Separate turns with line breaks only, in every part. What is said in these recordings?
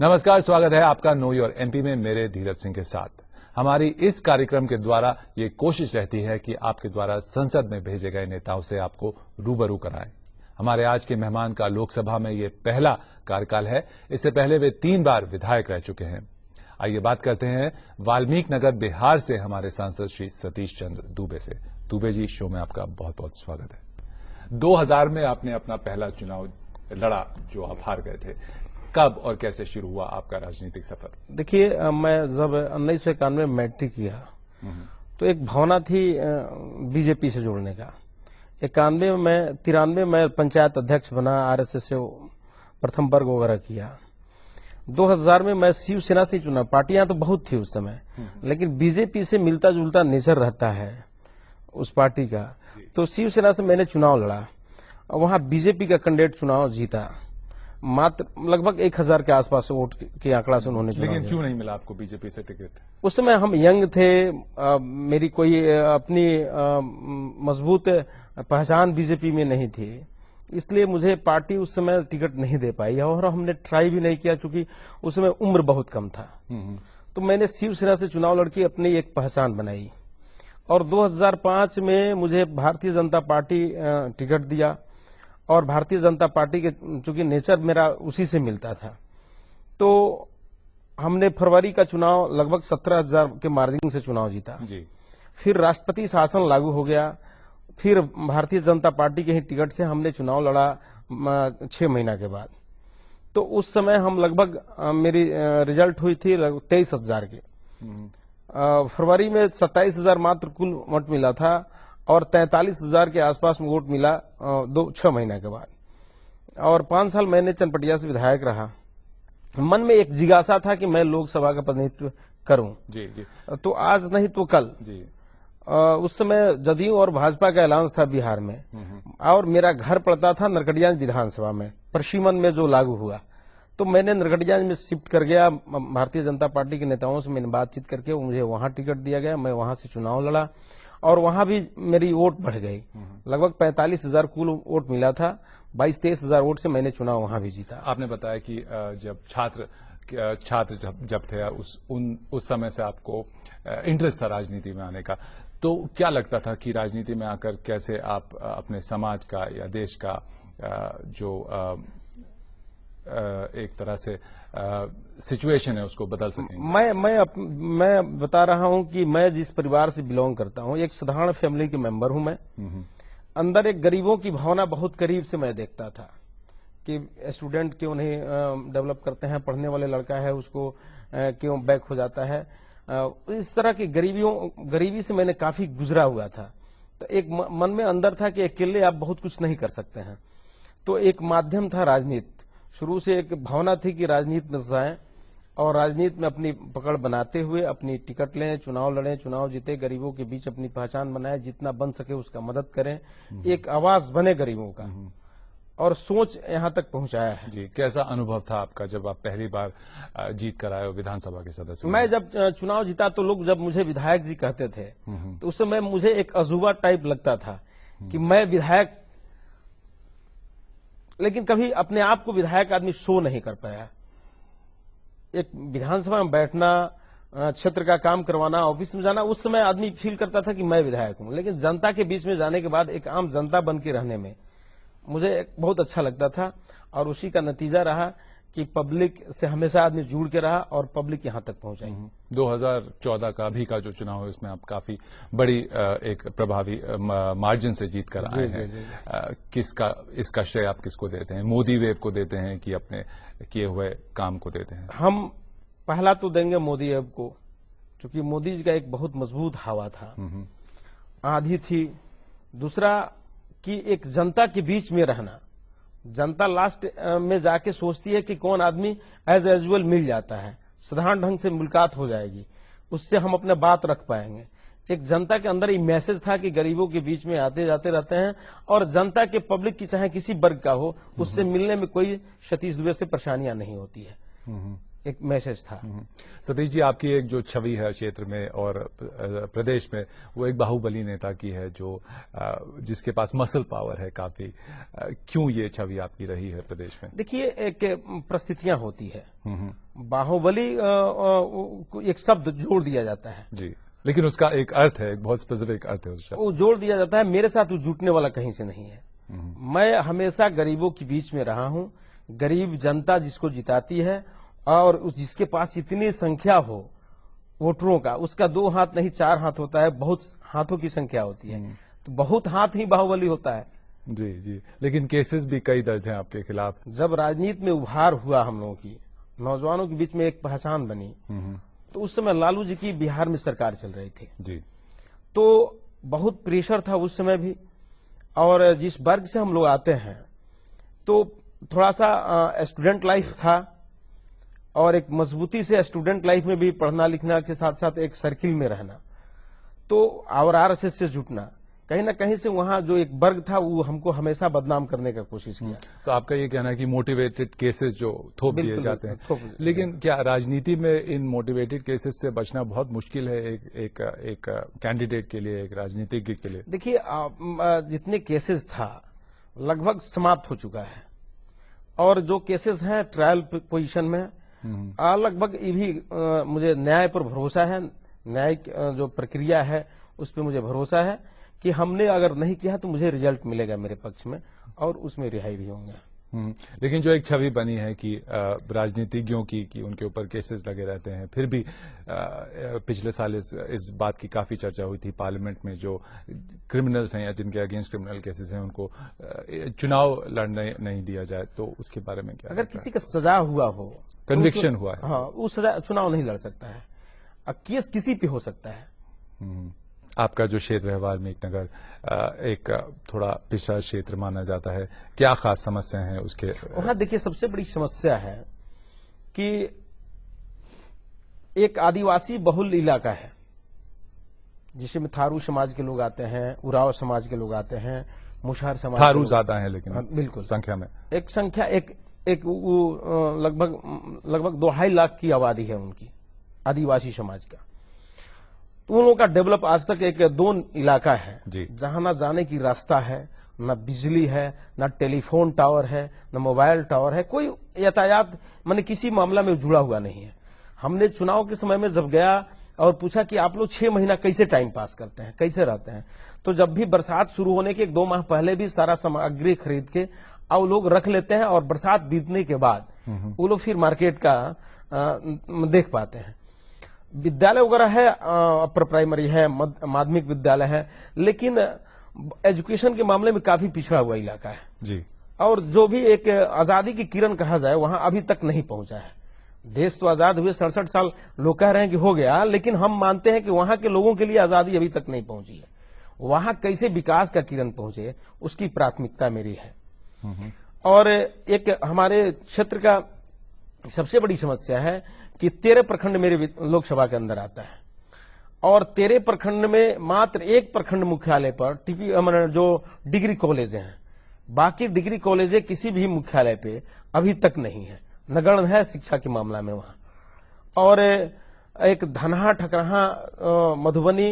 नमस्कार, स्वागत है आपका नो योर एमपी में मेरे धीरज सिंह के साथ। हमारी इस कार्यक्रम के द्वारा ये कोशिश रहती है कि आपके द्वारा संसद में भेजे गए नेताओं से आपको रूबरू कराएं। हमारे आज के मेहमान का लोकसभा में ये पहला कार्यकाल है। इससे पहले वे 3 बार विधायक रह चुके हैं। आइए बात करते हैं वाल्मीकि नगर बिहार से हमारे सांसद श्री सतीश चंद्र दुबे से। दुबे जी, शो में आपका बहुत बहुत स्वागत है। 2000 में आपने अपना पहला चुनाव लड़ा जो आप हार गए थे। कब और कैसे शुरू हुआ आपका राजनीतिक सफर?
देखिए, मैं जब 1991 में मैट्रिक किया तो एक भावना थी बीजेपी से जुड़ने का। 93 में पंचायत अध्यक्ष बना, आरएसएस से प्रथम वर्ग वगैरह किया। 2000 में मैं शिवसेना से चुना। पार्टियां तो बहुत थी उस समय, लेकिन बीजेपी से मिलता जुलता नेचर रहता है उस पार्टी का। तो शिवसेना से मैंने चुनाव लड़ा और वहां बीजेपी का कैंडिडेट चुनाव जीता। मात्र लगभग 1000 के आसपास वोट के आंकड़ा से उन्होंने चुनाव।
लेकिन क्यों नहीं मिला आपको बीजेपी से टिकट?
उस समय हम यंग थे, मेरी कोई अपनी मजबूत पहचान बीजेपी में नहीं थी, इसलिए मुझे पार्टी उस समय टिकट नहीं दे पाई और हमने ट्राई भी नहीं किया, चूंकि उस समय उम्र बहुत कम था। तो मैंने शिवसेना से चुनाव लड़के अपनी एक पहचान बनाई और 2005 में मुझे भारतीय जनता पार्टी टिकट दिया और भारतीय जनता पार्टी के चूंकि नेचर मेरा उसी से मिलता था, तो हमने फरवरी का चुनाव लगभग 17,000 के मार्जिन से चुनाव जीता जी। फिर राष्ट्रपति शासन लागू हो गया। फिर भारतीय जनता पार्टी के ही टिकट से हमने चुनाव लड़ा 6 महीना के बाद। तो उस समय हम लगभग मेरी रिजल्ट हुई थी लगभग 23,000 के। फरवरी में 27,000 मात्र कुल वोट मिला था और 43,000 के आसपास में वोट मिला 6 महीना के बाद। और 5 साल मैंने चनपटिया से विधायक रहा। मन में एक जिज्ञासा था कि मैं लोकसभा का प्रतिनिधित्व करूं।
जी जी।
तो आज नहीं तो कल जी। उस समय जदयू और भाजपा का ऐलान था बिहार में और मेरा घर पड़ता था नरकटियागंज विधानसभा में, परसिमन में जो लागू हुआ। तो मैंने नरकटियागंज में शिफ्ट कर गया। भारतीय जनता पार्टी के नेताओं से मैंने बातचीत करके मुझे वहां टिकट दिया गया। मैं वहां से चुनाव लड़ा और वहां भी मेरी वोट बढ़ गई। लगभग 45,000 कुल वोट मिला था। 22-23,000 वोट से मैंने चुनाव वहां भी जीता।
आपने बताया कि जब छात्र जब थे उस समय से आपको इंटरेस्ट था राजनीति में आने का, तो क्या लगता था कि राजनीति में आकर कैसे आप अपने समाज का या देश का जो एक तरह से सिचुएशन है उसको बदल सकेंगे?
मैं बता रहा हूं कि मैं जिस परिवार से बिलोंग करता हूं, एक साधारण फैमिली के मेंबर हूं मैं। अंदर एक गरीबों की भावना बहुत करीब से मैं देखता था कि स्टूडेंट क्यों नहीं डेवलप करते हैं, पढ़ने वाले लड़का है उसको क्यों बैक हो जाता है। इस तरह की गरीबी से मैंने काफी गुजरा हुआ था। तो एक मन में अंदर था कि अकेले आप बहुत कुछ नहीं कर सकते हैं। तो एक माध्यम था राजनीति। शुरू से एक भावना थी कि राजनीति में जाएं और राजनीति में अपनी पकड़ बनाते हुए अपनी टिकट लें, चुनाव लड़ें, चुनाव जीते, गरीबों के बीच अपनी पहचान बनाएं, जितना बन सके उसका मदद करें, एक आवाज बने गरीबों का, और सोच यहां तक पहुंचाया है।
जी, कैसा अनुभव था आपका जब आप पहली बार जीत कर आए हो विधानसभा के सदस्य?
मैं जब चुनाव जीता तो लोग जब मुझे विधायक जी कहते थे तो उस समय मुझे एक अजूबा टाइप लगता था कि मैं विधायक, लेकिन कभी अपने आप को विधायक आदमी शो नहीं कर पाया। एक विधानसभा में बैठना, क्षेत्र का काम करवाना, ऑफिस में जाना, उस समय आदमी फील करता था कि मैं विधायक हूं। लेकिन जनता के बीच में जाने के बाद एक आम जनता बन के रहने में मुझे बहुत अच्छा लगता था और उसी का नतीजा रहा कि पब्लिक से हमेशा आदमी जुड़ के रहा और पब्लिक यहां तक पहुंचाई।
2014 का अभी का जो चुनाव है उसमें आप काफी बड़ी एक प्रभावी मार्जिन से जीत कर आए हैं। इसका श्रेय आप किसको देते हैं? मोदी वेव को देते हैं कि अपने किए हुए काम को देते हैं?
हम पहला तो देंगे मोदी वेव को, क्योंकि मोदी जी का एक बहुत मजबूत हवा था, आंधी थी। दूसरा कि एक जनता के बीच में रहना। जनता लास्ट में जाके सोचती है कि कौन आदमी एज यूजुअल मिल जाता है, साधारण ढंग से मुलाकात हो जाएगी, उससे हम अपने बात रख पाएंगे। एक जनता के अंदर ये मैसेज था कि गरीबों के बीच में आते जाते रहते हैं और जनता के, पब्लिक की चाहे किसी वर्ग का हो, उससे मिलने में कोई सतीश दुबे से परेशानियां नहीं होती है। एक मैसेज था।
सतीश जी, आपकी एक जो छवि है क्षेत्र में और प्रदेश में, वो एक बाहुबली नेता की है, जो जिसके पास मसल पावर है काफी। क्यों ये छवि आपकी रही है प्रदेश में?
देखिए, एक परिस्थितियां होती है। बाहुबली एक शब्द जोड़ दिया जाता है
जी, लेकिन उसका एक अर्थ है, एक बहुत स्पेसिफिक अर्थ है उस शब्द।
वो जोड़ दिया जाता है। मेरे साथ वो जुटने वाला कहीं से नहीं है। मैं हमेशा गरीबों के बीच में रहा हूं। गरीब जनता जिसको जिताती है और जिसके पास इतनी संख्या हो वोटरों का, उसका 2 हाथ नहीं 4 हाथ होता है, बहुत हाथों की संख्या होती है। तो बहुत हाथ ही बाहुबली होता है।
जी जी, लेकिन केसेस भी कई दर्ज हैं आपके खिलाफ।
जब राजनीति में उभार हुआ हम लोगों की, नौजवानों के बीच में एक पहचान बनी, तो उस समय लालू जी की बिहार में सरकार चल रही थी।
जी,
तो बहुत प्रेशर था उस समय भी। और जिस वर्ग से हम लोग आते हैं, तो थोड़ा सा स्टूडेंट लाइफ था, और एक मजबूती से स्टूडेंट लाइफ में भी पढ़ना लिखना के साथ साथ एक सर्किल में रहना, तो और आरएसएस से जुटना, कहीं ना कहीं से वहां जो एक वर्ग था वो हमको हमेशा बदनाम करने का कोशिश किया।
तो आपका ये कहना है कि मोटिवेटेड केसेस जो थोप दिए जाते हैं, लेकिन क्या राजनीति में इन मोटिवेटेड केसेस से बचना बहुत मुश्किल है एक कैंडिडेट के लिए, एक राजनीतिज्ञ के लिए? देखिए,
जितने केसेस था लगभग समाप्त हो चुका है, और जो केसेस हैं ट्रायल पोजीशन में, लगभग ये भी मुझे न्याय पर भरोसा है। न्यायिक जो प्रक्रिया है उस पर मुझे भरोसा है कि हमने अगर नहीं किया तो मुझे रिजल्ट मिलेगा मेरे पक्ष में, और उसमें रिहाई भी होंगे।
लेकिन जो एक छवि बनी है कि राजनीतिज्ञों की कि उनके ऊपर केसेस लगे रहते हैं, फिर भी पिछले साल इस बात की काफी चर्चा हुई थी पार्लियामेंट में, जो क्रिमिनल्स हैं या जिनके अगेंस्ट क्रिमिनल केसेस हैं उनको चुनाव लड़ने नहीं दिया जाए, तो उसके बारे में क्या?
अगर किसी का सजा हुआ हो,
कन्विक्शन हुआ है,
हाँ, उस सजा चुनाव नहीं लड़ सकता है। केस किसी पे हो सकता है।
आपका जो क्षेत्र है वाल्मीकि नगर एक थोड़ा पिछड़ा क्षेत्र माना जाता है, क्या खास समस्या है उसके?
वहां देखिए, सबसे बड़ी समस्या है कि एक आदिवासी बहुल इलाका है, जिसमें थारू समाज के लोग आते हैं, उराव समाज के लोग आते हैं, मुसहर समाज।
थारू ज्यादा है लेकिन,
बिल्कुल
संख्या में
एक संख्या एक लगभग 2.5 लाख की आबादी है उनकी, आदिवासी समाज का। तो उन लोगों का डेवलप आज तक एक 2 इलाका है जहां ना जाने की रास्ता है, न बिजली है, न टेलीफोन टावर है, न मोबाइल टावर है, कोई यातायात माने किसी मामला में जुड़ा हुआ नहीं है। हमने चुनाव के समय में जब गया और पूछा कि आप लोग 6 महीना कैसे टाइम पास करते हैं, कैसे रहते हैं, तो जब भी बरसात शुरू होने के 1-2 माह पहले भी सारा सामग्री खरीद के और लोग रख लेते हैं, और बरसात बीतने के बाद वो लोग फिर मार्केट का देख पाते हैं। विद्यालय वगैरह है, अपर प्राइमरी है, माध्यमिक विद्यालय है, लेकिन एजुकेशन के मामले में काफी पिछड़ा हुआ इलाका है
जी।
और जो भी एक आजादी की किरण कहा जाए, वहां अभी तक नहीं पहुंचा है। देश तो आजाद हुए 67 साल लोग कह रहे हैं कि हो गया, लेकिन हम मानते हैं कि वहां के लोगों के लिए आजादी अभी तक नहीं पहुंची है। वहां कैसे विकास का किरण पहुंचे, उसकी प्राथमिकता मेरी है। और एक हमारे क्षेत्र का सबसे बड़ी समस्या है कि 13 प्रखंड मेरे लोकसभा के अंदर आता है, और 13 प्रखंड में मात्र 1 प्रखंड मुख्यालय पर जो डिग्री कॉलेज हैं, बाकी डिग्री कॉलेजें किसी भी मुख्यालय पे अभी तक नहीं है। नगण्य है शिक्षा के मामला में वहां। और एक धनहा, ठकरहा, मधुबनी,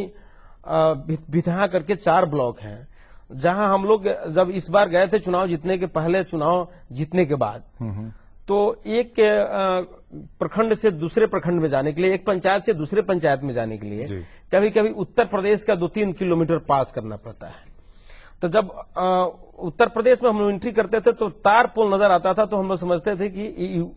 भितहा करके 4 ब्लॉक हैं, जहां हम लोग जब इस बार गए थे चुनाव जीतने के पहले, चुनाव जीतने के बाद, तो एक प्रखंड से दूसरे प्रखंड में जाने के लिए, एक पंचायत से दूसरे पंचायत में जाने के लिए कभी कभी उत्तर प्रदेश का 2-3 किलोमीटर पास करना पड़ता है। तो जब उत्तर प्रदेश में हम लोग एंट्री करते थे तो तार पुल नजर आता था, तो हम लोग समझते थे कि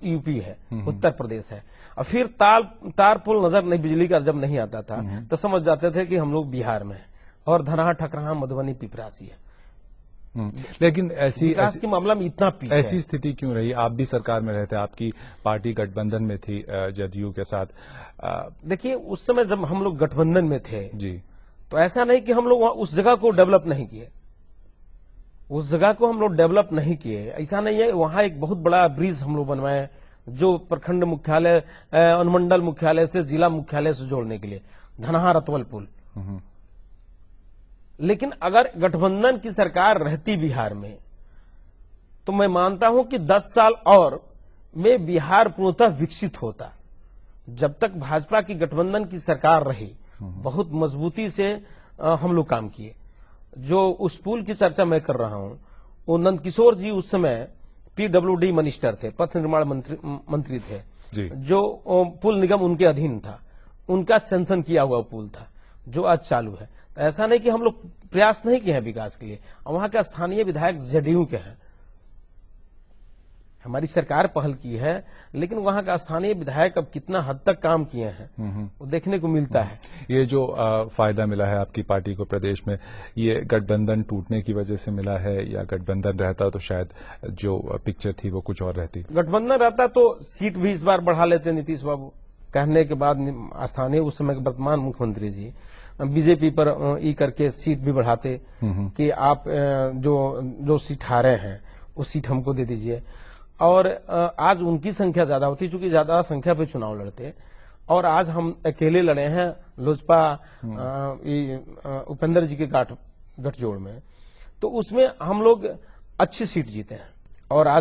यूपी है, उत्तर प्रदेश है। और फिर तार पुल नजर नहीं, बिजली का जब नहीं आता था तो समझ जाते थे कि हम लोग बिहार में है। और धनहा, ठकरहा, मधुबनी, पिपरासी है।
लेकिन ऐसी
के मामला में इतना पीछे
ऐसी स्थिति क्यों रही? आप भी सरकार में रहते, आपकी पार्टी गठबंधन में थी जदयू के साथ।
देखिए, उस समय जब हम लोग गठबंधन में थे
जी,
तो ऐसा नहीं कि हम लोग उस जगह को डेवलप नहीं किए, उस जगह को हम लोग डेवलप नहीं किए, ऐसा नहीं है। वहां एक बहुत बड़ा ब्रिज हम लोग बनवाए, जो प्रखंड मुख्यालय, अनुमंडल मुख्यालय से जिला मुख्यालय से जोड़ने के लिए, धनहा रतवल पुल। लेकिन अगर गठबंधन की सरकार रहती बिहार में, तो मैं मानता हूं कि 10 साल और में बिहार पूर्णतः विकसित होता। जब तक भाजपा की गठबंधन की सरकार रही, बहुत मजबूती से हम लोग काम किए। जो उस पुल की चर्चा मैं कर रहा हूं, वो नंदकिशोर जी उस समय PWD मिनिस्टर थे, पथ निर्माण मंत्री थे
जी।
जो पुल निगम उनके अधीन था, उनका सैंक्शन किया हुआ पुल था जो आज चालू है। तो ऐसा नहीं कि हम लोग प्रयास नहीं किए हैं विकास के लिए। वहां के स्थानीय विधायक जदयू के हैं, हमारी सरकार पहल की है, लेकिन वहां का स्थानीय विधायक अब कितना हद तक काम किए हैं वो देखने को मिलता है।
ये जो फायदा मिला है आपकी पार्टी को प्रदेश में, ये गठबंधन टूटने की वजह से मिला है या गठबंधन रहता तो शायद जो पिक्चर थी वो कुछ और रहती?
गठबंधन रहता तो सीट भी इस बार बढ़ा लेते नीतीश बाबू। कहने के बाद स्थानीय उस समय के वर्तमान मुख्यमंत्री जी बीजेपी पर ई करके सीट भी बढ़ाते कि आप जो सीट हारे हैं वो सीट हमको दे दीजिए। और आज उनकी संख्या ज्यादा होती, चूंकि ज्यादा संख्या पे चुनाव लड़ते, और आज हम अकेले लड़े हैं लोजपा उपेंद्र जी के गठजोड़ में, तो उसमें हम लोग अच्छी सीट जीते हैं। और आज